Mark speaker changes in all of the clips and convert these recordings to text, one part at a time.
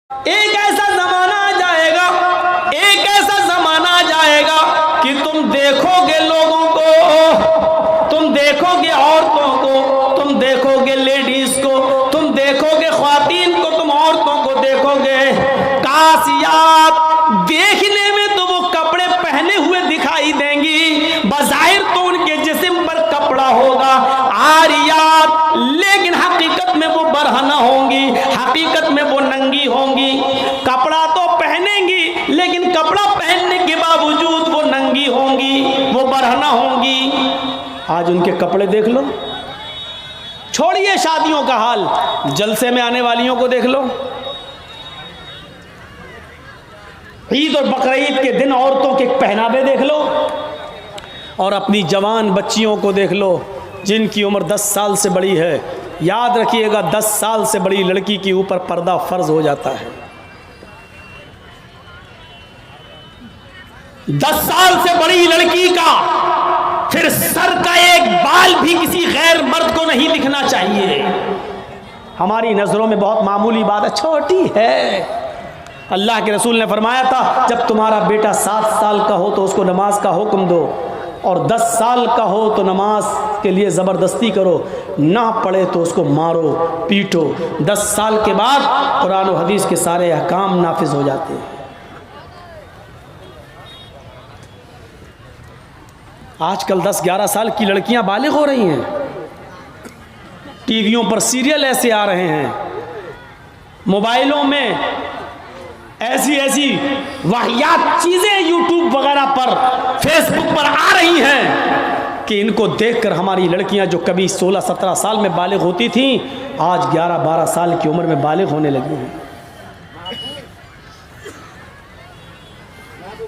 Speaker 1: एक ऐसा जमाना आ जाएगा, एक ऐसा जमाना आ जाएगा कि तुम देखोगे लोगों को, तुम देखोगे औरतों को, तुम देखोगे लेडीज को, तुम देखोगे ख्वातीन को, तुम औरतों को देखोगे कासियात, देखने में तो वो कपड़े पहने हुए दिखाई देंगी, बज़ाहिर तो उनके जिस्म पर कपड़ा होगा आरियात, लेकिन हकीकत में वो बरहना होंगी, हकीकत में वो नंगी होंगी। कपड़ा तो पहनेंगी लेकिन कपड़ा पहनने के बावजूद वो नंगी होंगी, वो बरहना होंगी। आज उनके कपड़े देख लो, छोड़िए शादियों का हाल, जलसे में आने वालियों को देख लो। ईद और बकरीद के दिन औरतों के पहनावे देख लो, और अपनी जवान बच्चियों को देख लो जिनकी उम्र 10 साल से बड़ी है। याद रखिएगा, 10 साल से बड़ी लड़की के ऊपर पर्दा फर्ज हो जाता है। 10 साल से बड़ी लड़की का फिर सर का एक बाल भी किसी गैर मर्द को नहीं दिखना चाहिए। हमारी नजरों में बहुत मामूली बात है, छोटी है। अल्लाह के रसूल ने फरमाया था, जब तुम्हारा बेटा 7 साल का हो तो उसको नमाज का हुक्म दो, और 10 साल का हो तो नमाज के लिए ज़बरदस्ती करो, ना पढ़े तो उसको मारो पीटो। 10 साल के बाद कुरान और हदीस के सारे अहकाम नाफिज हो जाते हैं। आजकल 10-11 साल की लड़कियां बालिग हो रही हैं, टीवियों पर सीरियल ऐसे आ रहे हैं, मोबाइलों में ऐसी ऐसी वाहियात चीजें यूट्यूब वगैरह पर, फेसबुक पर आ रही हैं कि इनको देखकर हमारी लड़कियां जो कभी 16-17 साल में बालिग होती थीं, आज 11-12 साल की उम्र में बालिग होने लगी हैं।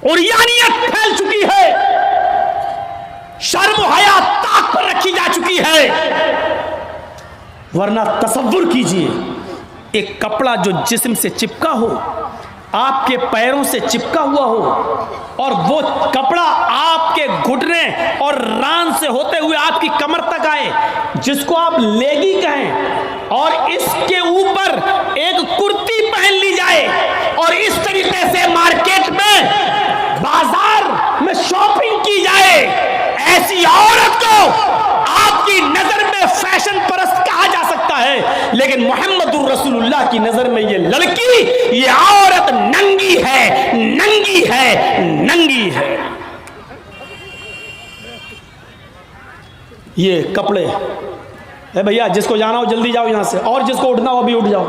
Speaker 1: और यानियत फैल चुकी है, शर्म हया ताक पर रखी जा चुकी है। वरना तसव्वुर कीजिए, एक कपड़ा जो जिस्म से चिपका हो, आपके पैरों से चिपका हुआ हो, और वो कपड़ा आपके घुटने और रान से होते हुए आपकी कमर तक आए, जिसको आप लेगी कहें, और इसके ऊपर एक कुर्ती पहन ली जाए, और इस तरीके से मार्केट में, बाजार में शॉपिंग की जाए, ऐसी औरत को आपकी नजर में फैशन परस्त कहा जा सकता है, लेकिन मुहम्मदुर रसूलुल्लाह की नजर में ये लड़की, ये औरत नंगी है, नंगी है, नंगी है। ये कपड़े है भैया, जिसको जाना हो जल्दी जाओ यहां से, और जिसको उठना हो भी उठ जाओ।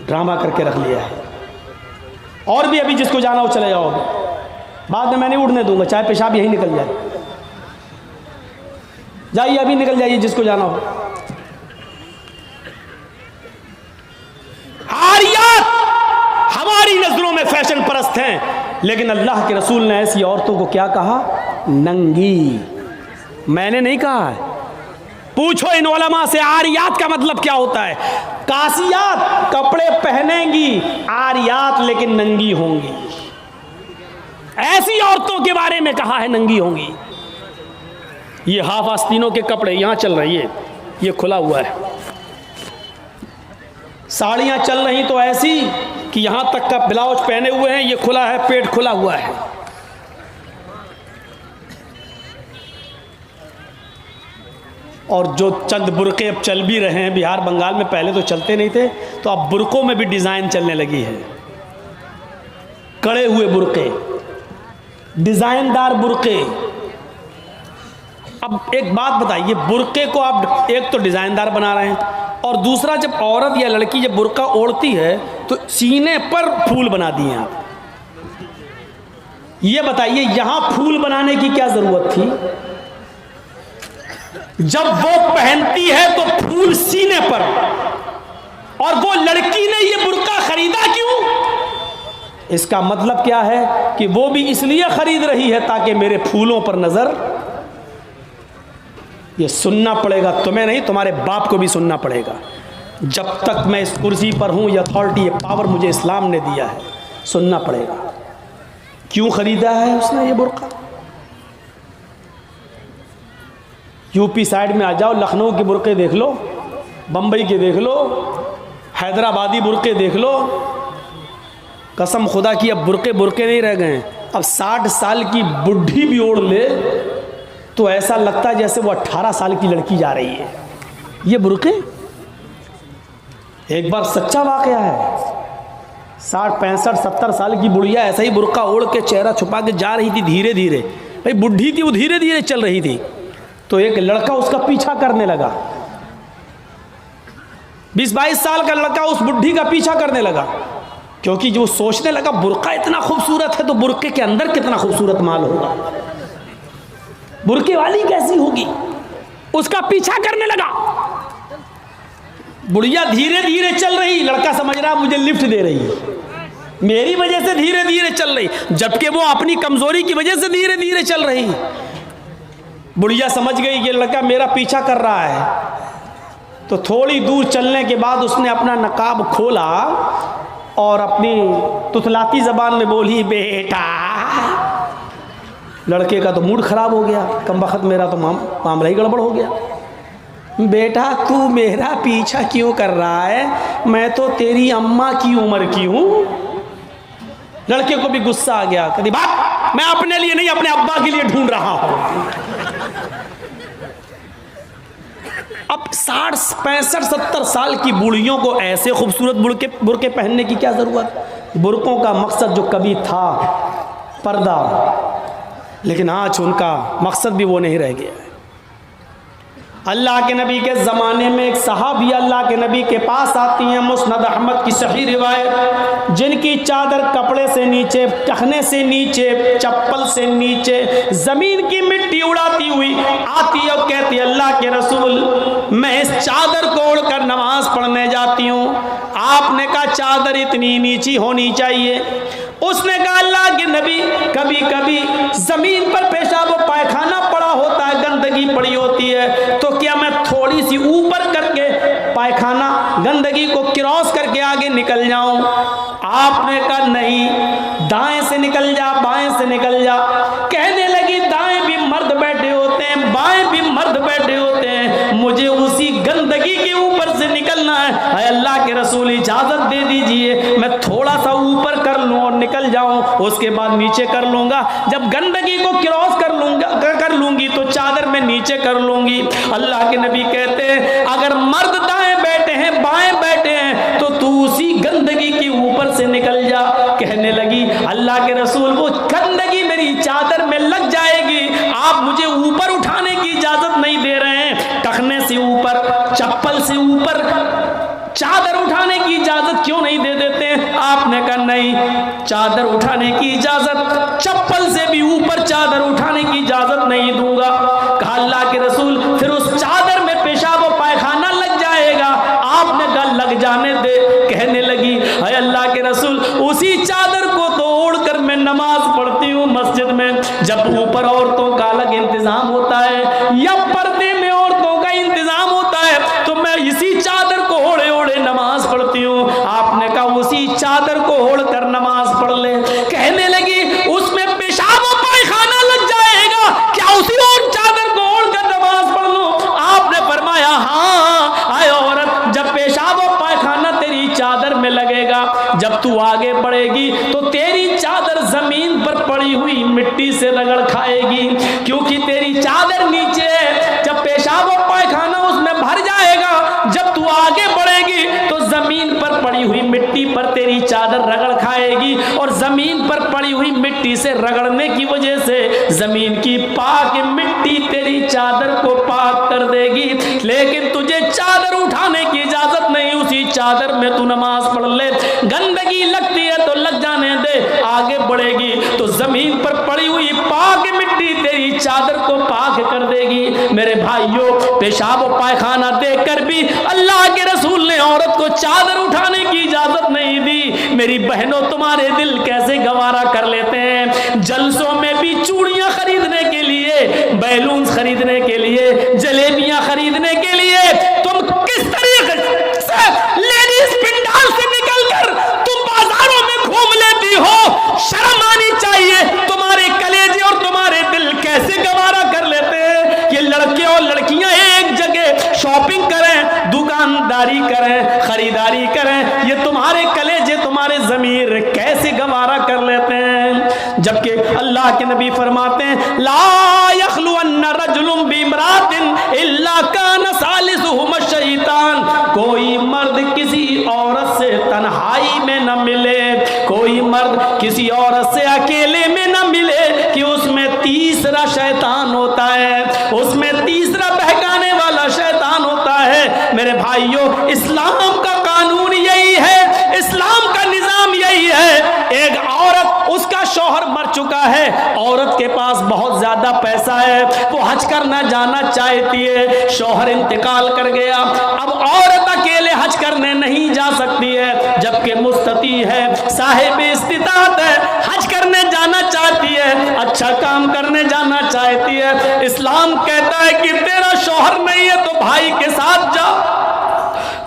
Speaker 1: ड्रामा करके रख लिया है, और भी अभी जिसको जाना हो चले जाओ, बाद में मैं नहीं उड़ने दूंगा, चाहे पेशाब यही निकल जाए। जाइए अभी निकल जाइए जिसको जाना हो। आरियात हमारी नजरों में फैशन परस्त हैं, लेकिन अल्लाह के रसूल ने ऐसी औरतों को क्या कहा? नंगी। मैंने नहीं कहा है, पूछो इन उलमा से आरियात का मतलब क्या होता है। कासियात कपड़े पहनेंगी, आरियात लेकिन नंगी होंगी। ऐसी औरतों के बारे में कहा है नंगी होंगी। ये हाफ आस्तीनों के कपड़े यहां चल रही है, ये खुला हुआ है। साड़ियां चल रही तो ऐसी कि यहां तक का ब्लाउज पहने हुए हैं, ये खुला है, पेट खुला हुआ है। और जो चंद बुरके अब चल भी रहे हैं बिहार बंगाल में, पहले तो चलते नहीं थे, तो अब बुरकों में भी डिजाइन चलने लगी है। कड़े हुए बुरके, डिजाइनदार बुरके। अब एक बात बताइए, बुरके को आप एक तो डिजाइनदार बना रहे हैं, और दूसरा जब औरत या लड़की जब बुरका ओढ़ती है तो सीने पर फूल बना दिए आप। ये बताइए यहां फूल बनाने की क्या जरूरत थी? जब वो पहनती है तो फूल सीने पर, और वो लड़की ने ये बुरका खरीदा क्यों? इसका मतलब क्या है कि वो भी इसलिए खरीद रही है ताकि मेरे फूलों पर नजर। ये सुनना पड़ेगा, तुम्हें नहीं, तुम्हारे बाप को भी सुनना पड़ेगा। जब तक मैं इस कुर्सी पर हूं, ये अथॉरिटी, ये पावर मुझे इस्लाम ने दिया है, सुनना पड़ेगा। क्यों खरीदा है उसने ये बुरका? यूपी साइड में आ जाओ, लखनऊ के बुरके देख लो, बम्बई के देख लो, हैदराबादी बुरके देख लो, कसम खुदा की अब बुरके नहीं रह गए। अब 60 साल की बुढ़ी भी ओढ़ ले तो ऐसा लगता है जैसे वो 18 साल की लड़की जा रही है। ये बुरके एक बार सच्चा वाकया है, 60, 65, 70 साल की बुढ़िया ऐसा ही बुरका ओढ़ के चेहरा छुपा के जा रही थी धीरे धीरे। भाई बुढ़ी थी, वो धीरे धीरे चल रही थी, तो एक लड़का उसका पीछा करने लगा। 20-22 साल का लड़का उस बुढ़ी का पीछा करने लगा, क्योंकि जो सोचने लगा बुरका इतना खूबसूरत है तो बुरके के अंदर कितना खूबसूरत माल होगा, बुरके वाली कैसी होगी, उसका पीछा करने लगा। बुढ़िया धीरे धीरे चल रही, लड़का समझ रहा मुझे लिफ्ट दे रही है, मेरी वजह से धीरे धीरे चल रही, जबकि वो अपनी कमजोरी की वजह से धीरे धीरे चल रही। बुढ़िया समझ गई कि लड़का मेरा पीछा कर रहा है, तो थोड़ी दूर चलने के बाद उसने अपना नकाब खोला और अपनी तुतलाती जबान में बोली, बेटा। लड़के का तो मूड खराब हो गया, कमबख्त मेरा तो मामला ही गड़बड़ हो गया। बेटा तू मेरा पीछा क्यों कर रहा है, मैं तो तेरी अम्मा की उम्र की हूं। लड़के को भी गुस्सा आ गया, कहती बात मैं अपने लिए नहीं अपने अब्बा के लिए ढूंढ रहा हूं। अब 60, 65, 70 साल की बूढ़ियों को ऐसे खूबसूरत बुरके पहनने की क्या जरूरत। बुरकों का मकसद जो कभी था पर्दा, लेकिन आज उनका मकसद भी वो नहीं रह गया है। अल्लाह के नबी के ज़माने में एक सहाबी अल्लाह के नबी के पास आती हैं, मुस्नद अहमद की सही रिवायत, जिनकी चादर कपड़े से नीचे, टखने से नीचे, चप्पल से नीचे ज़मीन की मिट्टी उड़ाती हुई आती है और कहती है, अल्लाह के रसूल मैं इस चादर को ओढ़कर नमाज पढ़ने जाती हूँ। आपने कहा चादर इतनी नीची होनी चाहिए। उसने कहा अल्लाह के नबी कभी कभी ज़मीन पर पेशाब व पायखाना पड़ा होता है, गंदगी पड़ी होती है, तो क्या मैं थोड़ी सी ऊपर करके पायखाना गंदगी को क्रॉस करके आगे निकल जाऊं। आपने कहा नहीं, दाएं से निकल जा, बाएं से निकल जा। कहने लगी दाएं भी मर्द बैठे होते हैं, बाएं भी मर्द बैठे होते हैं, मुझे उसी गंदगी के ऊपर से निकलना है। अल्लाह के रसूल इजाजत दे दीजिए, मैं थोड़ा सा ऊपर कर लूं और निकल जाऊं, उसके बाद नीचे कर लूंगा। जब गंदगी को क्रॉस कर लूंगी तो चादर में नीचे कर लूंगी। अल्लाह के नबी कहते हैं अगर मर्द दाएं बैठे हैं, बाएं बैठे हैं, तो तू उसी गंदगी के ऊपर से निकल जा। कहने लगी अल्लाह के रसूल वो गंदगी मेरी चादर में लग जाएगी, आप मुझे ऊपर उठाने की इजाजत नहीं दे रहे हैं। टखने से ऊपर, चप्पल से ऊपर चादर उठाने की इजाजत क्यों नहीं दे देते हैं। आपने कहा नहीं, चादर उठाने की इजाजत, चप्पल से भी ऊपर चादर उठाने की इजाजत नहीं दूंगा। कहा अल्लाह के रसूल फिर उस चादर में पेशाब और पायखाना लग जाएगा। आपने कहा लग जाने दे। कहने लगी है अल्लाह के रसूल उसी चादर को तो ओढ़कर मैं नमाज पढ़ती हूँ मस्जिद में। जब ऊपर औरतों का अलग इंतजाम होता है या पर्दे में औरतों का इंतजाम होता है, तो मैं इसी चादर को ओढ़े ओढ़े नमाज पढ़ती हूँ। आपने कहा उसी चादर को ओढ़ कर नमाज पढ़ ले। कहने लगी उसमें पेशाब और पायखाना लग जाएगा, क्या उसी और चादर को ओढ़ कर नमाज पढ़ लूं। आपने फरमाया हाँ आए औरत, जब पेशाब और पायखाना तेरी चादर में लगेगा, जब तू आगे बढ़ेगी तो तेरी चादर जमीन पर पड़ी हुई मिट्टी से रगड़ खाएगी, क्योंकि तेरी चादर नीचे है। जब पेशाब और पायखाना उसमें भर जाएगा, जब तू आगे बढ़ेगी तो जमीन पर पड़ी हुई मिट्टी पर तेरी चादर रगड़ खाएगी, और जमीन पर पड़ी हुई मिट्टी से रगड़ने की वजह से जमीन की पाक मिट्टी तेरी चादर को पाक कर देगी। लेकिन तुझे चादर उठाने की इजाजत नहीं, उसी चादर में तू नमाज पढ़ ले। गंदगी लगती है तो लग जाने दे, आगे बढ़ेगी तो जमीन पर पड़ी हुई पाक मिट्टी तेरी चादर को पाक कर देगी। मेरे भाइयों, पेशाब और पायखाना देखकर भी अल्लाह के रसूल ने औरत को चादर उठाने की इजाजत नहीं दी। मेरी बहनों, तुम्हारे दिल कैसे गवारा कर लेते हैं। जलसों में भी चूड़ियां खरीदने के लिए, बैलून खरीदने के लिए, जलेबियां खरीदने के लिए तुम किस तरीके से लेडीज पिंडाल से निकलकर तुम बाजारों में घूम लेती हो। शर्म आनी चाहिए। तुम्हारे कलेजे और तुम्हारे दिल कैसे गवारा कर लेते हैं। ये लड़के और लड़कियां एक जगह शॉपिंग करें, करें, खरीदारी करें, ये तुम्हारे कलेजे, तुम्हारे ज़मीर कैसे गवारा कर लेते हैं। जबकि अल्लाह के नबी फरमाते हैं, ला यखलुअन्न रजुलुन बिमरातिन इल्ला कान सालिसुहुमा शैतान। कोई मर्द किसी औरत से तन्हाई में न मिले, कोई मर्द किसी औरत से अकेले में न मिले कि उसमें तीसरा शैतान होता है, उसमें तीसरा बहकाने वाला शैतान होता है। मेरे भाइयों, इस्लाम का कानून यही है, इस्लाम का निजाम यही है। एक औरत, उसका शौहर मर चुका है, औरत के पास बहुत ज्यादा पैसा है, वो हज करना जाना चाहती है, शौहर इंतकाल कर गया, अब औरत अकेले हज करने नहीं जा सकती है, जबकि मुस्तती है, साहिब इस्तिताअत है, हज करने जाना चाहती है, अच्छा काम करने जाना चाहती है। इस्लाम कहता है कि तेरा शौहर नहीं है तो भाई के साथ जा,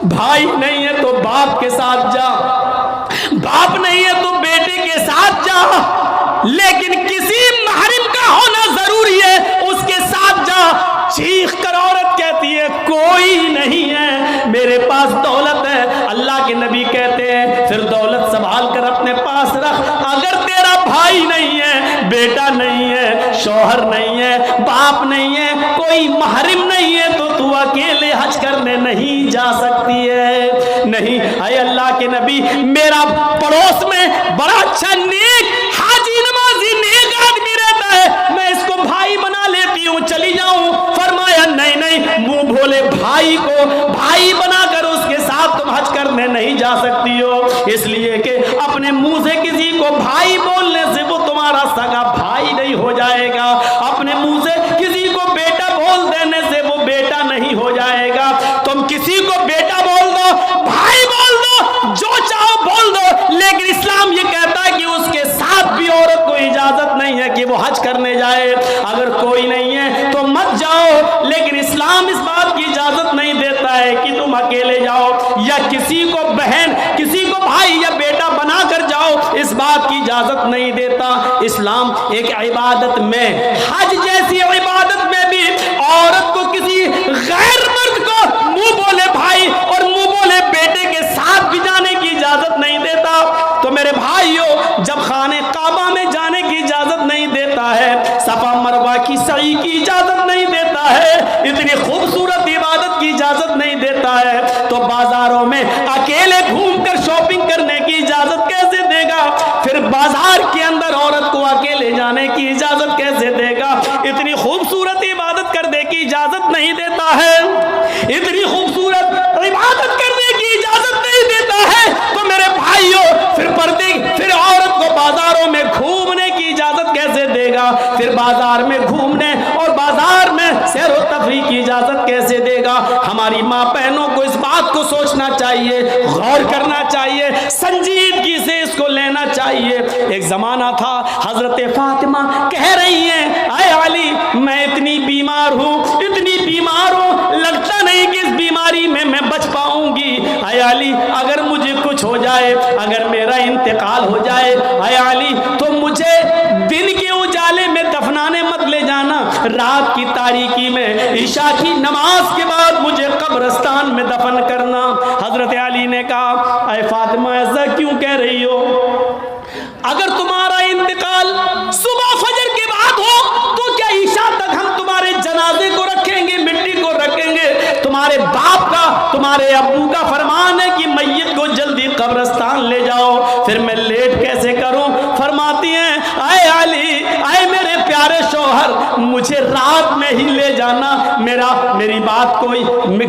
Speaker 1: भाई नहीं है तो बाप के साथ जा, बाप नहीं है तो बेटे के साथ जा, लेकिन किसी महरम का होना जरूरी है, उसके साथ जा। चीख कर औरत कहती है, कोई नहीं है, मेरे पास दौलत है। अल्लाह के नबी कहते हैं, फिर दौलत संभाल कर अपने पास रख। अगर तेरा भाई नहीं है, बेटा नहीं है, शौहर नहीं है, बाप नहीं है, कोई महरम नहीं है, तो तू अकेले हज करने नहीं जा सकती है। नहीं, अरे अल्लाह के नबी, मेरा पड़ोस में बड़ा अच्छा नेक हाजी नमाजी नेक आदमी रहता है, मैं इसको भाई बना लेती हूँ, चली जाऊं। फरमाया नहीं नहीं, मुंह भोले भाई को भाई बनाकर उसके साथ तुम हज करने नहीं जा सकती हो, इसलिए कि अपने मुंह से किसी को भाई बोलने से वो तुम्हारा सगा भाई नहीं हो जाएगा, अपने मुंह से किसी को बेटा बोल देने से वो बेटा नहीं हो जाएगा। तुम किसी को बेटा बोल दो, भाई बोल दो, जो चाहो बोल दो, लेकिन इस्लाम ये कहता है कि उसके साथ भी औरत को इजाजत नहीं है कि वो हज करने जाए। अगर कोई नहीं है तो मत जाओ, लेकिन इस्लाम इस बात की इजाजत नहीं देता है कि तुम अकेले जाओ या किसी को बहन, किसी को भाई या बेटा बनाकर जाओ, इस बात की इजाजत नहीं देता। इस्लाम एक इबादत में, हज जैसी इबादत में भी औरत को किसी गैर मर्द को मुंह बोले भाई और मुंह बोले बेटे के साथ भी जाने की इजाजत नहीं देता। तो मेरे भाइयों, जब खाने काबा में जाने की इजाजत नहीं देता है, सफा मरवा की सई की इजाजत नहीं देता है, इतनी खूबसूरत इबादत की इजाजत नहीं देता है, तो बाजारों में अकेले घूमकर शॉपिंग करने की इजाजत कैसे देगा? फिर बाजार के अंदर औरत को अकेले जाने की इजाजत कैसे देगा? इतनी खूबसूरत इबादत करने की इजाजत नहीं देता है, इतनी खूबसूरत इबादत करने की इजाजत नहीं देता है, तो मेरे भाइयों, फिर औरत को बाजारों में घूमने की इजाजत कैसे देगा? फिर बाजार में घूमने और बाजार में सैर व तफरीह की इजाजत कैसे देगा? हमारी माँ बहनों को इस बात को सोचना चाहिए, गौर करना चाहिए, संजीदगी से इसको लेना चाहिए। एक जमाना था, हजरत फातिमा कह रही हैं, आए अली, मैं इतनी बीमार हूँ, इतनी बीमार हूँ, लगता नहीं कि इस बीमारी में मैं बच पाऊंगी। आए अली, अगर मुझे कुछ हो जाए, अगर मेरा इंतकाल हो जाए, आए अली, तो मुझे दिन के उजाले में दफनाने मत ले जाना, रात की तारीकी में ईशा की नमाज के बाद मुझे कब्रिस्तान में दफन करना। हजरत अली ने कहा, अरे फातिमा, ऐसा क्यों कह रही हो? अगर तुम्हारा इंतकाल सुबह फजर के बाद हो तो क्या ईशा तक हम तुम्हारे जनाजे को रखेंगे, मिट्टी को रखेंगे? तुम्हारे बाप का, तुम्हारे अब्बू का फरमान है कि मैयत को जल्दी कब्रिस्तान ले जाओ, फिर मैं लेट कैसे करूं? फरमाती हैं, आए अली, आए मेरे प्यारे शौहर, मुझे रात में ही ले जाना, मेरी बात को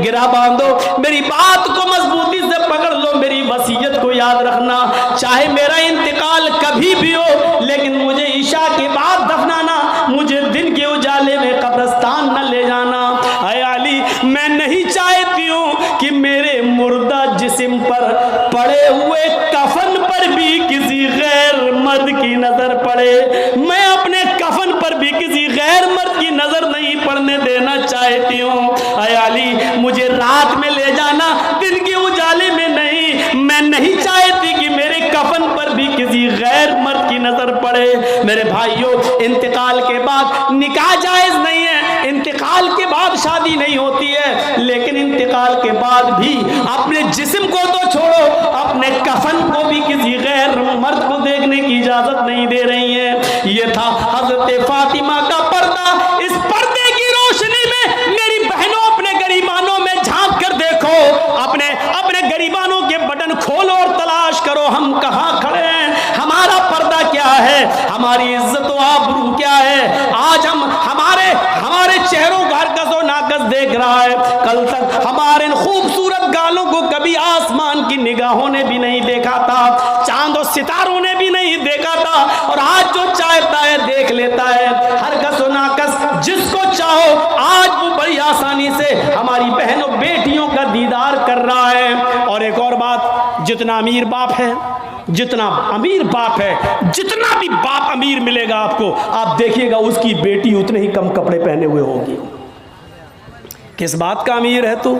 Speaker 1: गिरा बांधो, मेरी बात को मजबूती से पकड़ लो, मेरी वसीयत को याद रखना, चाहे मेरा इंतकाल कभी भी हो, लेकिन मुझे ईशा के बाद दफनाना, मुझे दिन के उजाले में कब्रिस्तान न ले जाना। आए अली, मैं नहीं चाहती हूँ कि मेरे मुर्दा जिस्म पर पड़े हुए कफन पर भी किसी गैर मर्द की नजर पड़े, मैं अपने कफन पर भी किसी गैर मर्द की नजर नहीं पड़ने देना चाहती हूँ। आए अली, मुझे रात में ले जाना, दिन के उजाले में नहीं, मैं नहीं चाहती कि मेरे कफन पर भी किसी गैर मर्द की नजर पड़े। मेरे भाइयों, इंतकाल के बाद निकाह जायज नहीं है, इंतकाल के बाद शादी नहीं होती है, लेकिन इंतकाल साल के बाद भी अपने जिस्म को तो छोड़ो, अपने कफन को भी किसी गैर मर्द को देखने की इजाजत नहीं दे रही है। ये था हजरत फातिमा का पर्दा। इस पर्दे की रोशनी में मेरी बहनों अपने गरीबानों में झांक कर देखो, अपने अपने गरीबानों के बटन खोलो और तलाश करो हम कहाँ खड़े हैं, हमारा पर्दा क्या है, हमारी इज्जत व आबरू क्या है। आज हम हमारे चेहरों का हरकत व नाकस देख रहा है। कल तक हमारे खूबसूरत गालों को कभी आसमान की निगाहों ने भी नहीं देखा था, चांद और सितारों ने भी नहीं देखा था, और आज जो चाहता है देख लेता है। हरकत व नाकस जिसको चाहो आज वो बड़ी आसानी से हमारी बहनों बेटियों का दीदार कर रहा है। और एक और बात, जितना अमीर बाप है, जितना अमीर बाप है, जितना भी बाप अमीर मिलेगा आपको, आप देखिएगा उसकी बेटी उतने ही कम कपड़े पहने हुए होगी। किस बात का अमीर है तू,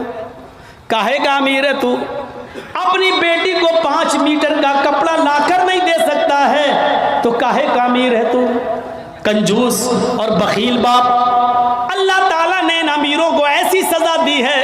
Speaker 1: काहे का अमीर है तू? अपनी बेटी को 5 मीटर का कपड़ा लाकर नहीं दे सकता है तो काहे का अमीर है तू? कंजूस और बखील बाप। अल्लाह ताला ने इन अमीरों को ऐसी सजा दी है,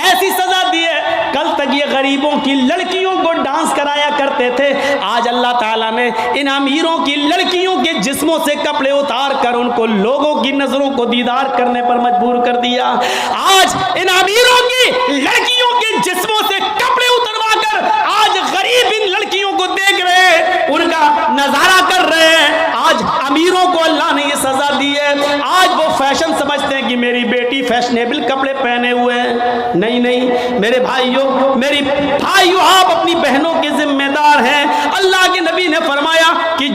Speaker 1: ऐसी सजा दी है। कल तक ये गरीबों की लड़कियों को डांस कराया करते थे, आज अल्लाह ताला ने इन अमीरों की लड़कियों के जिस्मों से कपड़े उतार कर उनको लोगों की नजरों को दीदार करने पर मजबूर कर दिया। आज इन अमीरों की लड़कियों के जिस्मों से कपड़े उतरवा कर आज गरीब इन लड़कियों को देख रहे हैं, उनका नजारा कर रहे हैं। आज अमीरों को अल्लाह ने ये सजा दी है। आज वो फैशन समझते हैं कि मेरी बेटी फैशनेबल कपड़े पहने हुए हैं। नहीं नहीं मेरे भाइयों, मेरी भाइयों, आप अपनी बहनों के जिम्मेदार हैं। अल्लाह के नबी ने फरमाया कि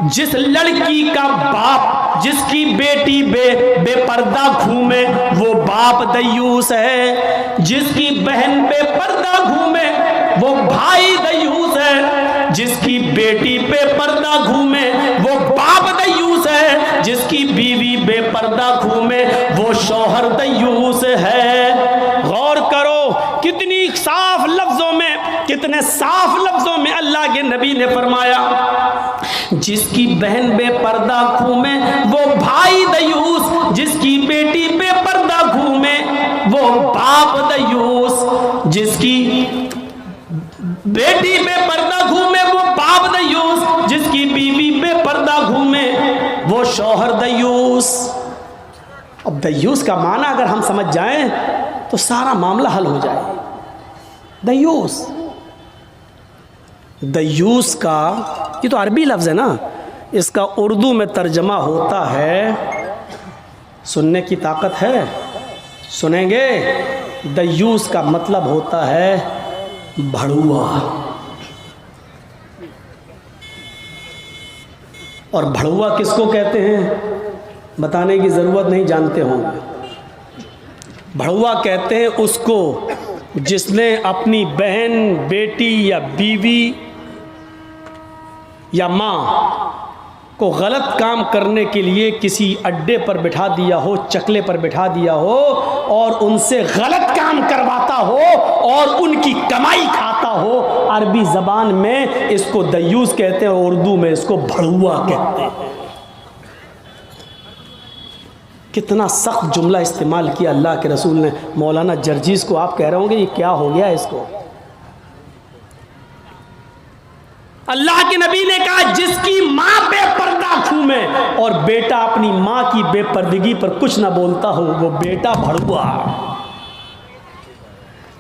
Speaker 1: जिस लड़की का बाप, जिसकी बेटी बेपर्दा घूमे वो बाप दयूस है, जिसकी बहन बेपर्दा घूमे वो भाई दयूस है, जिसकी बेटी बेपर्दा घूमे वो बाप दयूस है, जिसकी बीवी बेपर्दा घूमे वो शौहर दयूस है। गौर करो कितनी साफ लफ्जों में, कितने साफ लफ्जों में अल्लाह के नबी ने फरमाया, जिसकी बहन बेपर्दा घूमे वो भाई दयूस, जिसकी बेटी बेपर्दा घूमे वो बाप दयूस, जिसकी बेटी बेपर्दा घूमे वो बाप दयूस, जिसकी बीवी बेपर्दा घूमे वो शौहर दयूस। अब दयूस का माना अगर हम समझ जाएं तो सारा मामला हल हो जाए। दयूस, दयूस का ये तो अरबी लफ्ज़ है ना, इसका उर्दू में तर्जमा होता है, सुनने की ताकत है, सुनेंगे। दयूस का मतलब होता है भड़ुआ। और भड़ुआ किसको कहते हैं बताने की ज़रूरत नहीं, जानते होंगे। भड़ुआ कहते हैं उसको जिसने अपनी बहन, बेटी या बीवी या माँ को गलत काम करने के लिए किसी अड्डे पर बिठा दिया हो, चकले पर बिठा दिया हो और उनसे गलत काम करवाता हो और उनकी कमाई खाता हो। अरबी ज़बान में इसको दयूस कहते हैं और उर्दू में इसको भड़ुआ कहते हैं। कितना सख्त जुमला इस्तेमाल किया अल्लाह के रसूल ने। मौलाना जर्जीस को आप कह रहे होंगे ये क्या हो गया इसको। अल्लाह के नबी ने कहा जिसकी माँ बेपर्दा घूमे और बेटा अपनी माँ की बेपर्दगी पर कुछ ना बोलता हो वो बेटा भड़ुआ।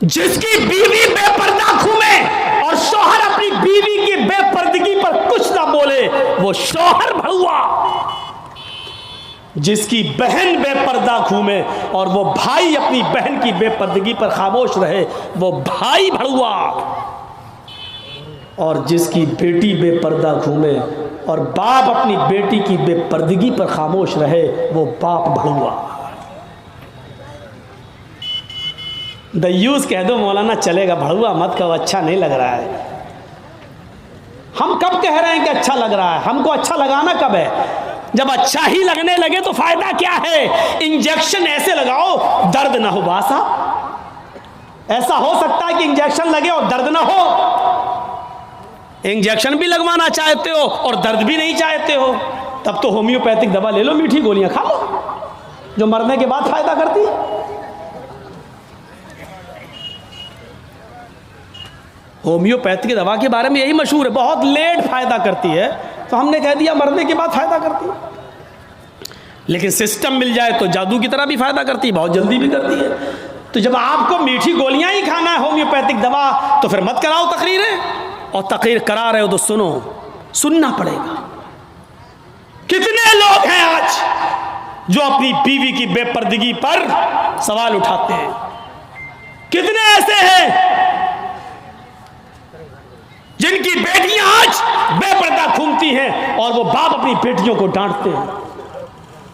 Speaker 1: जिसकी बीवी बेपर्दा घूमे और शौहर अपनी बीवी की बेपर्दगी पर कुछ ना बोले वो शौहर भड़ुआ। जिसकी बहन बेपर्दा घूमे और वो भाई अपनी बहन की बेपर्दगी पर खामोश रहे वो भाई भड़ुआ। और जिसकी बेटी बेपर्दा घूमे और बाप अपनी बेटी की बेपर्दगी पर खामोश रहे वो बाप भड़ुआ। दयूस कह दो मौलाना चलेगा, भड़ुआ मत कहो, अच्छा नहीं लग रहा है। हम कब कह रहे हैं कि अच्छा लग रहा है? हमको अच्छा लगाना कब है? जब अच्छा ही लगने लगे तो फायदा क्या है? इंजेक्शन ऐसे लगाओ दर्द ना हो। बासा ऐसा हो सकता है कि इंजेक्शन लगे और दर्द ना हो? इंजेक्शन भी लगवाना चाहते हो और दर्द भी नहीं चाहते हो, तब तो होम्योपैथिक दवा ले लो, मीठी गोलियां खा लो जो मरने के बाद फायदा करती है। होम्योपैथी की दवा के बारे में यही मशहूर है, बहुत लेट फ़ायदा करती है, तो हमने कह दिया मरने के बाद फ़ायदा करती है। लेकिन सिस्टम मिल जाए तो जादू की तरह भी फ़ायदा करती है, बहुत जल्दी भी करती है। तो जब आपको मीठी गोलियां ही खाना है होम्योपैथिक दवा, तो फिर मत कराओ तकरीरें, और तकरीर करा रहे हो तो सुनो, सुनना पड़ेगा। कितने लोग हैं आज जो अपनी बीवी की बेपर्दगी पर सवाल उठाते हैं? कितने ऐसे हैं जिनकी बेटियां आज बेपर्दा घूमती हैं और वो बाप अपनी बेटियों को डांटते हैं?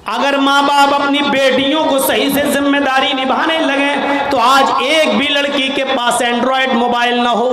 Speaker 1: अगर माँ बाप अपनी बेटियों को सही से जिम्मेदारी निभाने लगे तो आज एक भी लड़की के पास एंड्रॉयड मोबाइल ना हो।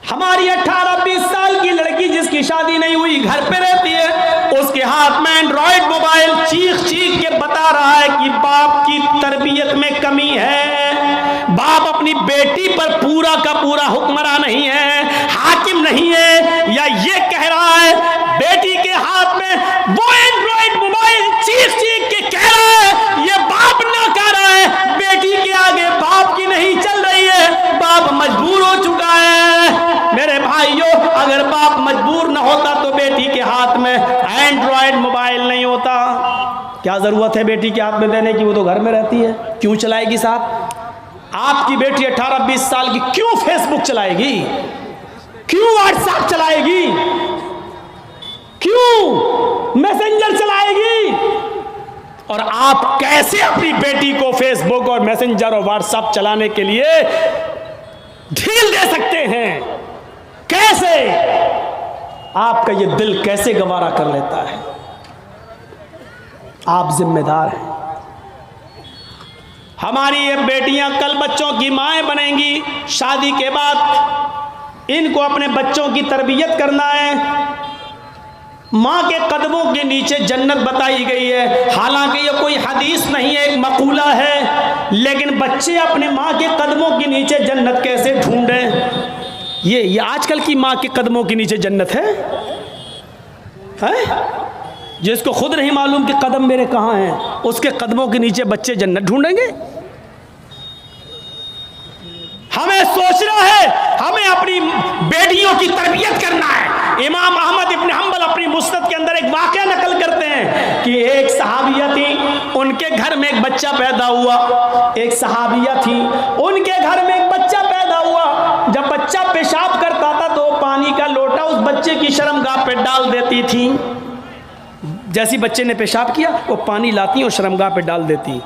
Speaker 1: हमारी 18-20 साल की लड़की जिसकी शादी नहीं हुई, घर पे रहती है, उसके हाथ में एंड्रॉयड मोबाइल, चीख चीख के बता रहा है कि बाप की तरबियत में कमी है, बाप अपनी बेटी पर पूरा का पूरा हुक्मरान नहीं है, हाकिम नहीं है, या ये कह रहा है बेटी के हाथ में वो एंड्रॉयड मोबाइल चीख चीख के कह रहा है ये बाप ना कह रहा है, बेटी के आगे बाप की नहीं चल रही है, बाप मजबूर हो चुका है। मेरे भाइयों, अगर बाप मजबूर न होता तो बेटी के हाथ में एंड्रॉयड मोबाइल नहीं होता। क्या जरूरत है बेटी के हाथ में देने की, वो तो घर में रहती है, क्यों चलाएगी साहब? आपकी बेटी 18-20 साल की क्यों फेसबुक चलाएगी, क्यों व्हाट्सएप चलाएगी, क्यों मैसेंजर चलाएगी? और आप कैसे अपनी बेटी को फेसबुक और मैसेंजर और व्हाट्सएप चलाने के लिए ढील दे सकते हैं? कैसे? आपका ये दिल कैसे गवारा कर लेता है? आप जिम्मेदार हैं। हमारी ये बेटियां कल बच्चों की माएं बनेंगी, शादी के बाद इनको अपने बच्चों की तरबियत करना है। माँ के कदमों के नीचे जन्नत बताई गई है, हालांकि ये कोई हदीस नहीं है, एक मकूला है, लेकिन बच्चे अपने माँ के कदमों के नीचे जन्नत कैसे ढूंढें? ये आजकल की माँ के कदमों के नीचे जन्नत है? जिसको खुद नहीं मालूम कि कदम मेरे कहाँ हैं, उसके कदमों के नीचे बच्चे जन्नत ढूंढेंगे? हमें सोचना है, हमें अपनी बेटियों की तरबियत करना है। इमाम अहमद इब्न हंबल अपनी मुस्नद के अंदर एक वाकया नकल करते हैं कि एक सहाबिया थी, उनके घर में एक बच्चा पैदा हुआ। एक सहाबिया थी, उनके घर में एक बच्चा पैदा हुआ। जब बच्चा पेशाब करता था तो पानी का लोटा उस बच्चे की शर्मगाह पे डाल देती थी। जैसी बच्चे ने पेशाब किया वो पानी लाती और शर्मगाह पे डाल देती।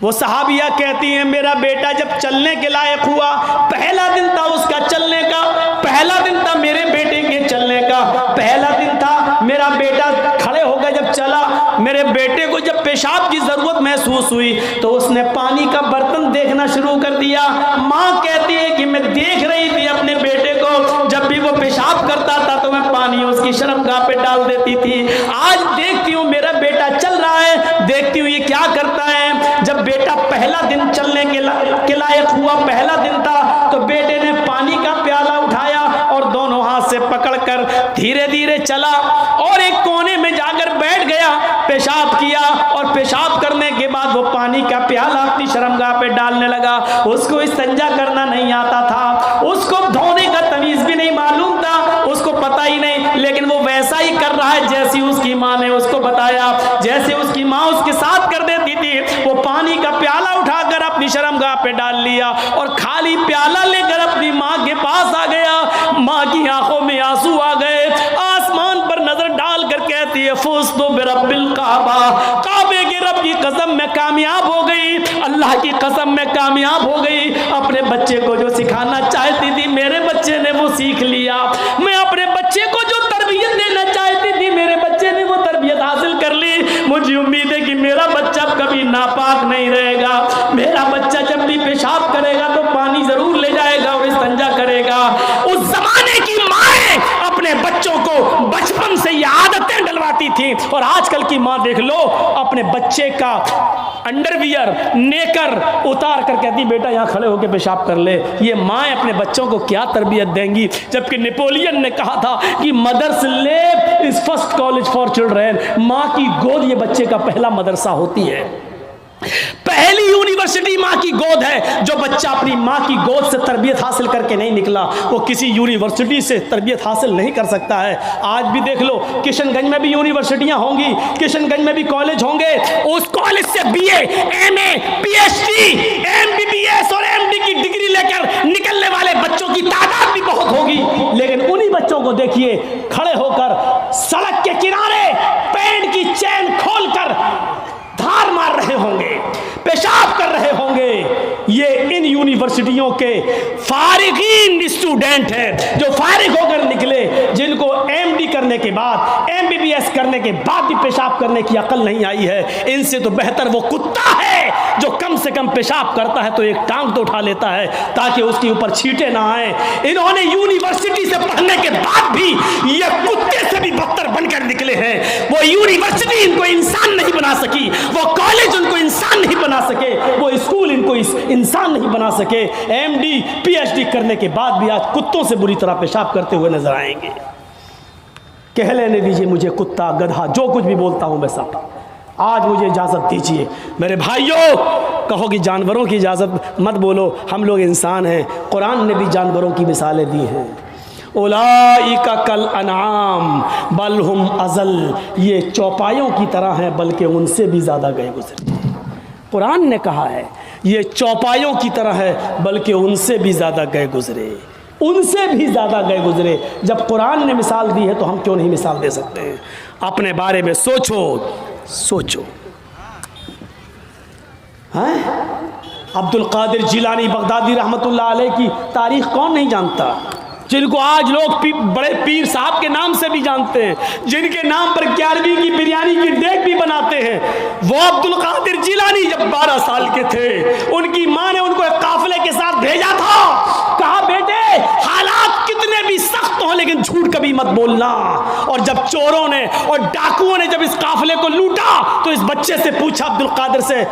Speaker 1: वो सहाबिया कहती हैं मेरा बेटा जब चलने के लायक हुआ, पहला दिन था उसका चलने का, पहला दिन था मेरे बेटे के चलने का, पहला दिन था मेरा बेटा खड़े होकर जब चला, मेरे बेटे को जब पेशाब की जरूरत महसूस हुई तो उसने पानी का बर्तन देखना शुरू कर दिया। माँ कहती है कि मैं देख रही थी अपने बेटे को, जब भी वो पेशाब करता था तो मैं पानी उसकी शर्मगाह पे डाल देती थी। आज देखती हूँ मेरा बेटा चल रहा है, देखती हूँ ये क्या करता है। जब बेटा पहला दिन चलने के लायक हुआ, पहला दिन था, तो बेटे ने पानी का प्याला उठाया और दोनों हाथ से पकड़कर धीरे धीरे चला और एक कोने में जाकर बैठ गया, पेशाब किया और पेशाब करने के बाद वो पानी का प्याला अपनी शर्मगाह पे डालने लगा। उसको इस्तिंजा करना नहीं आता था, उसको धोने का तमीज भी नहीं मालूम था, उसको पता ही नहीं, लेकिन वो वैसा ही कर रहा है जैसी उसकी माँ ने उसको बताया। जैसे उसकी माँ उसके साथ कर देती थी, वो पानी का प्याला उठाकर अपनी शर्मगाह पे डाल लिया और खाली प्याला लेकर अपनी माँ के पास आ गया। माँ की आंखों में आंसू आ गए, आसमान पर नजर डालकर कहती है फुज़्तु बिरब्बिल काबा, काबे के रब की कसम में कामयाब हो गई, अल्लाह की कसम में कामयाब हो गई। अपने बच्चे को जो सिखाना चाहती थी मेरे बच्चे ने वो सीख लिया। मैं अपने बच्चे को जो तरबियत देना चाहती थी मेरे बच्चे ने वो तरबियत हासिल कर ली। मुझे उम्मीद है कि मेरा बच्चा कभी नापाक नहीं रहेगा, मेरा बच्चा जब भी पेशाब करेगा तो पानी जरूर ले जाएगा और इस्तिंजा करेगा। उस जमाने की माएं अपने बच्चों को बचपन से ये आदतें डलवाती थी, और आजकल की माँ देख लो अपने बच्चे का अंडरवियर नेकर उतार कर कहती बेटा यहाँ खड़े होकर पेशाब कर ले। ये माएं अपने बच्चों को क्या तरबियत देंगी? जबकि नेपोलियन ने कहा था कि mother's lap is first college for children, माँ की गोद ये बच्चे का पहला मदरसा होती है। पहली यूनिवर्सिटी माँ की गोद है। जो बच्चा अपनी माँ की गोद से तरबियत हासिल करके नहीं निकला वो किसी यूनिवर्सिटी से तरबियत हासिल नहीं कर सकता है। आज भी देख लो, किशनगंज में भी यूनिवर्सिटियां होंगी, किशनगंज में भी कॉलेज होंगे, उस कॉलेज से बीए, एमए, पीएचडी, एमबीबीएस और एमडी की डिग्री लेकर निकलने वाले बच्चों की तादाद भी बहुत होगी। लेकिन उन्हीं बच्चों को देखिए खड़े होकर सड़क के किनारे पैंट की चैन खोलकर धार मार रहे होंगे, पेशाब कर रहे होंगे। ये इन यूनिवर्सिटियों के फारिगीन स्टूडेंट हैं जो फारिग होकर निकले, जिनको एमडी करने के बाद, एमबीबीएस करने के बाद भी पेशाब करने की अकल नहीं आई है। इनसे तो बेहतर वो कुत्ता है जो कम से कम पेशाब करता है तो एक टांग तो उठा लेता है ताकि उसके ऊपर छींटे ना आए। इन्होंने यूनिवर्सिटी से पढ़ने के बाद भी ये कुत्ते से भी बदतर बनकर निकले हैं। वो यूनिवर्सिटी इनको इंसान नहीं बना सकी, वो कॉलेज उनको इंसान नहीं बना सके, वो स्कूल इनको इंसान नहीं बना सके। एमडी, पीएचडी करने के बाद भी आज कुत्तों से बुरी तरह पेशाब करते हुए नजर आएंगे। कह लेने दीजिए मुझे कुत्ता, गधा, जो कुछ भी बोलता हूं मैं सब। आज मुझे इजाज़त दीजिए मेरे भाइयों। कहो कि जानवरों की इजाज़त मत बोलो, हम लोग इंसान हैं। कुरान ने भी जानवरों की मिसालें दी हैं। उलाइका कल अनाम बल हुम अज़ल, ये चौपायों की तरह हैं बल्कि उनसे भी ज़्यादा गए गुजरे। कुरान ने कहा है ये चौपायों की तरह है बल्कि उनसे भी ज़्यादा गए गुजरे, उनसे भी ज़्यादा गए गुजरे। जब कुरान ने मिसाल दी है तो हम क्यों नहीं मिसाल दे सकते हैं? अपने बारे में सोचो, सोचो। अब्दुल कादिर जिलानी बगदादी रहमतुल्लाह अलैह की तारीख कौन नहीं जानता, जिनको आज लोग बड़े पीर साहब के नाम से भी जानते हैं, जिनके नाम पर 11वीं की बिरयानी की डेग भी बनाते हैं। वो अब्दुल कादिर जिलानी जब 12 साल के थे, उनकी माँ ने उनको एक काफिले के साथ भेजा था। कहा बेटे हालात कितने भी सख्त हों लेकिन झूठ कभी मत बोलना। और जब चोरों ने और डाकुओं ने जब इस काफिले को लूटा तो इस बच्चे से पूछा अब्दुल कादिर से,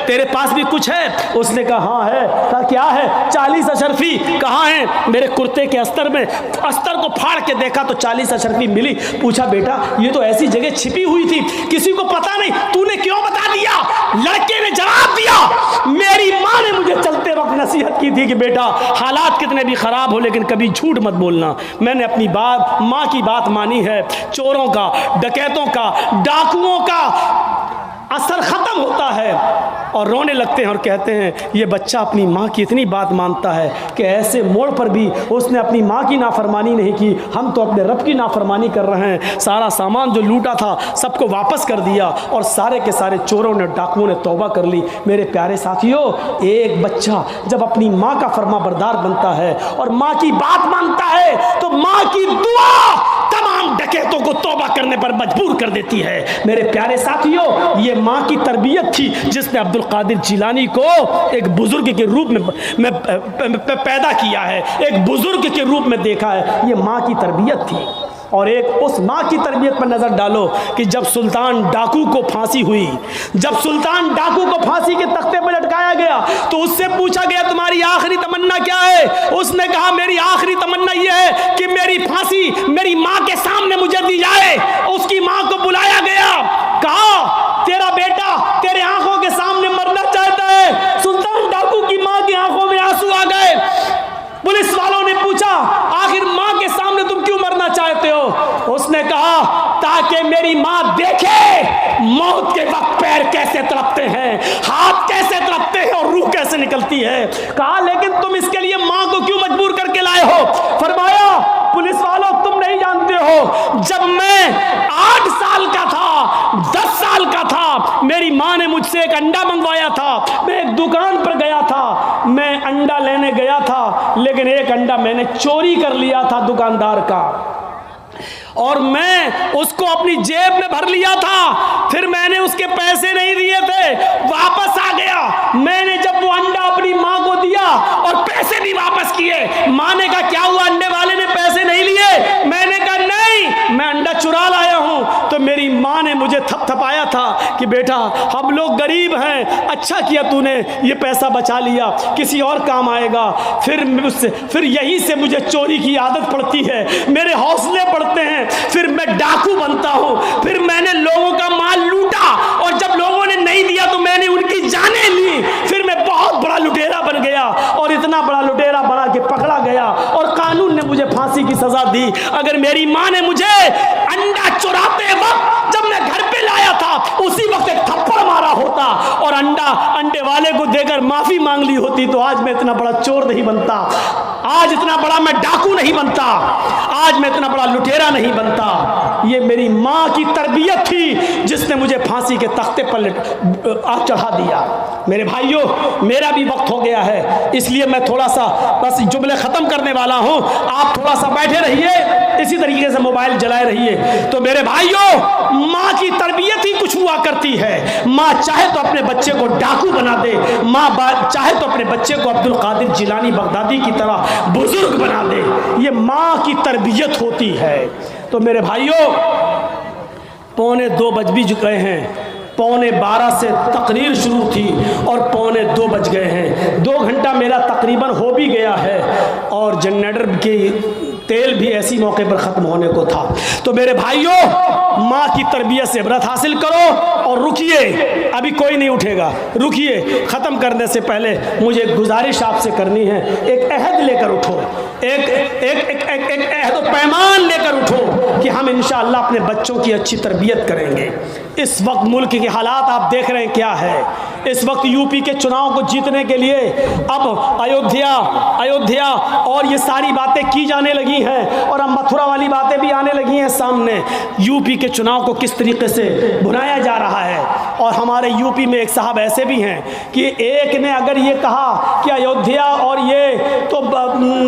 Speaker 1: तेरे पास भी कुछ है? उसने कहा हाँ है। कहा क्या है? 40 अशरफी। कहाँ है? मेरे कुर्ते के अस्तर में। अस्तर को फाड़ के देखा तो 40 अशरफी मिली। पूछा बेटा ये तो ऐसी जगह छिपी हुई थी, किसी को पता नहीं, तूने क्यों बता दिया? लड़के ने जवाब दिया, मेरी माँ ने मुझे चलते वक्त नसीहत की थी कि बेटा हालात कितने भी खराब हो लेकिन कभी झूठ मत बोलना। मैंने अपनी बात, माँ की बात मानी है। चोरों का, डकैतों का, डाकुओं का असर खत्म होता है और रोने लगते हैं और कहते हैं ये बच्चा अपनी माँ की इतनी बात मानता है कि ऐसे मोड़ पर भी उसने अपनी माँ की नाफरमानी नहीं की, हम तो अपने रब की नाफरमानी कर रहे हैं। सारा सामान जो लूटा था सबको वापस कर दिया और सारे के सारे चोरों ने, डाकुओं ने तौबा कर ली। मेरे प्यारे साथियों, एक बच्चा जब अपनी माँ का फरमाबरदार बनता है और माँ की बात मानता है तो माँ की दुआ तमाम डकैतों को तौबा करने पर मजबूर कर देती है। मेरे प्यारे साथियों, ये माँ की तरबियत थी जिसने अब्दुल कादिर जिलानी को एक बुजुर्ग के रूप में पैदा किया है, एक बुजुर्ग के रूप में देखा है। ये माँ की तरबियत थी। और एक उस माँ की तरबियत पर नजर डालो कि जब सुल्तान डाकू को फांसी हुई, जब सुल्तान डाकू को फांसी के तख्ते पर लटकाया गया तो उससे पूछा गया तुम्हारी आखिरी तमन्ना क्या है? उसने कहा मेरी आखिरी तमन्ना यह है कि मेरी फांसी मेरी माँ के सामने मुझे दी जाए। उसकी माँ को बुलाया गया, कहा तेरा बेटा तेरे आंखों के सामने मरना चाहता है। सुल्तान डाकू की माँ की आंखों में आंसू आ गए। पुलिस वालों ने पूछा आखिर माँ के सामने तुम क्यों मरना चाहते हो? उसने कहा ताकि मेरी माँ देखे मौत के वक्त पैर कैसे तड़पते हैं, हाथ कैसे तड़पते हैं और रूह कैसे निकलती है। कहा लेकिन तुम इसके लिए माँ को क्यों मजबूर करके लाए हो? फरमाया पुलिस वालों तुम नहीं जानते हो, जब मैं 8 साल का था, 10 साल का था, मेरी माँ ने मुझसे एक अंडा मंगवाया था। मैं एक दुकान पर गया था, मैं अंडा लेने गया था लेकिन एक अंडा मैंने चोरी कर लिया था दुकानदार का और मैं उसको अपनी जेब में भर लिया था। फिर मैंने उसके पैसे नहीं दिए थे, वापस आ गया। मैंने जब वो अंडा अपनी माँ को दिया और पैसे भी वापस किए, माँ ने कहा क्या हुआ, अंडे वाले ने पैसे नहीं लिए? मैंने कहा नहीं, मैं अंडा चुरा लाया हूँ। तो मेरी माँ ने मुझे थपथपाया था कि बेटा हम लोग गरीब हैं, अच्छा किया तूने ये पैसा बचा लिया, किसी और काम आएगा। फिर यहीं से मुझे चोरी की आदत पड़ती है, मेरे हौसले बढ़ते हैं, फिर मैं डाकू बनता हूं। फिर मैंने लोगों का माल लूटा और जब लोगों ने नहीं दिया तो मैंने उनकी जानें ली। गया और इतना बड़ा लुटेरा बना के पकड़ा गया और कानून ने मुझे फांसी की सजा दी। अगर मेरी माँ ने मुझे अंडा चुराते वक्त जब मैं घर पे लाया था उसी वक्त एक थप्पड़ मारा होता और अंडे वाले को देकर माफी मांग ली होती तो आज मैं इतना बड़ा चोर नहीं बनता, आज इतना बड़ा मैं डाकू नहीं बनता, आज मैं इतना बड़ा लुटेरा नहीं बनता। ये मेरी माँ की तरबियत थी जिसने मुझे फांसी के तख्ते पर चढ़ा दिया। मेरे भाइयों, मेरा भी वक्त हो गया है, इसलिए मैं थोड़ा सा बस जुमले ख़त्म करने वाला हूँ। आप थोड़ा सा बैठे रहिए, इसी तरीके से मोबाइल जलाए रहिए। तो मेरे भाइयों, माँ की तरबियत ही कुछ हुआ करती है। माँ चाहे तो अपने बच्चे को डाकू बना दे, माँ चाहे तो अपने बच्चे को अब्दुल कादिर जिलानी बगदादी की तरह बुजुर्ग बना दे। ये माँ की तरबियत होती है। तो मेरे भाइयों, 1:45 बज भी गए हैं, 11:45 से तकरीर शुरू थी और 1:45 बज गए हैं। 2 घंटा मेरा तकरीबन हो भी गया है और जनरेटर की तेल भी ऐसी मौके पर ख़त्म होने को था। तो मेरे भाइयों, माँ की तरबियत से इबरत हासिल करो और रुकिए, अभी कोई नहीं उठेगा, रुकिए। ख़त्म करने से पहले मुझे एक गुजारिश आपसे करनी है। एक अहद लेकर उठो, एक अहद पैमान लेकर उठो कि हम इंशाअल्लाह अपने बच्चों की अच्छी तरबियत करेंगे। इस वक्त मुल्क के हालात आप देख रहे हैं क्या है। इस वक्त यूपी के चुनाव को जीतने के लिए अब अयोध्या और ये सारी बातें की जाने लगी हैं और अब मथुरा वाली बातें भी आने लगी हैं सामने। यूपी के चुनाव को किस तरीके से बुनाया जा रहा है। और हमारे यूपी में एक साहब ऐसे भी हैं कि एक ने अगर ये कहा कि अयोध्या और ये तो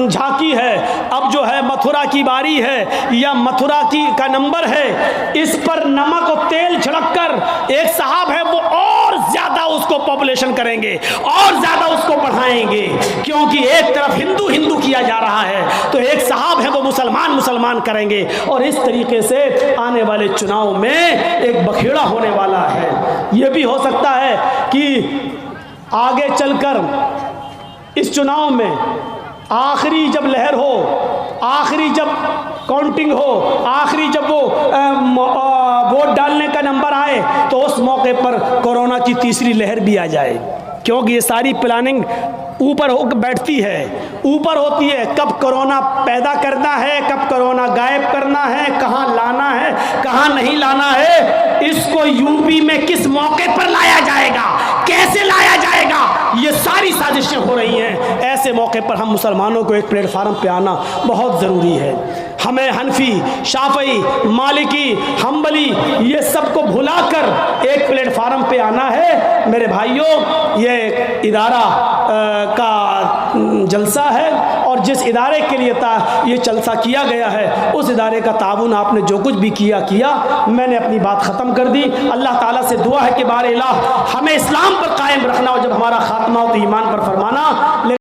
Speaker 1: झांकी है, अब जो है मथुरा की बारी है या मथुरा का नंबर है, इस पर नमक और तेल छिड़ककर एक साहब है वो और ज्यादा उसको पॉपुलेशन करेंगे और ज्यादा उसको बढ़ाएंगे, क्योंकि एक तरफ हिंदू हिंदू किया जा रहा है तो एक साहब है वो मुसलमान मुसलमान करेंगे। और इस तरीके से आने वाले चुनाव में एक बखेड़ा होने वाला है। यह भी हो सकता है कि आगे चलकर इस चुनाव में आखिरी जब लहर हो, आखिरी जब काउंटिंग हो, आखिरी जब वो वोट डालने का नंबर आए तो उस मौके पर कोरोना की तीसरी लहर भी आ जाए, क्योंकि ये सारी प्लानिंग ऊपर हो बैठती है, ऊपर होती है। कब कोरोना पैदा करना है, कब कोरोना गायब करना है, कहाँ लाना है, कहाँ नहीं लाना है, इसको यूपी में किस मौके पर लाया जाएगा, कैसे लाया जाएगा, ये सारी साजिशें हो रही हैं। ऐसे मौके पर हम मुसलमानों को एक प्लेटफार्म पे आना बहुत ज़रूरी है। हमें हनफी, शाफई, मालिकी, हम्बली ये सबको भुलाकर एक प्लेटफार्म पे आना है। मेरे भाइयों, ये इदारा का जलसा है और जिस इदारे के लिए ये जलसा किया गया है उस इदारे का ताउन आपने जो कुछ भी किया। मैंने अपनी बात ख़त्म कर दी। अल्लाह ताला से दुआ है कि बार इलाह हमें इस्लाम पर कायम रखना और जब हमारा खात्मा हो तो ईमान पर फरमाना।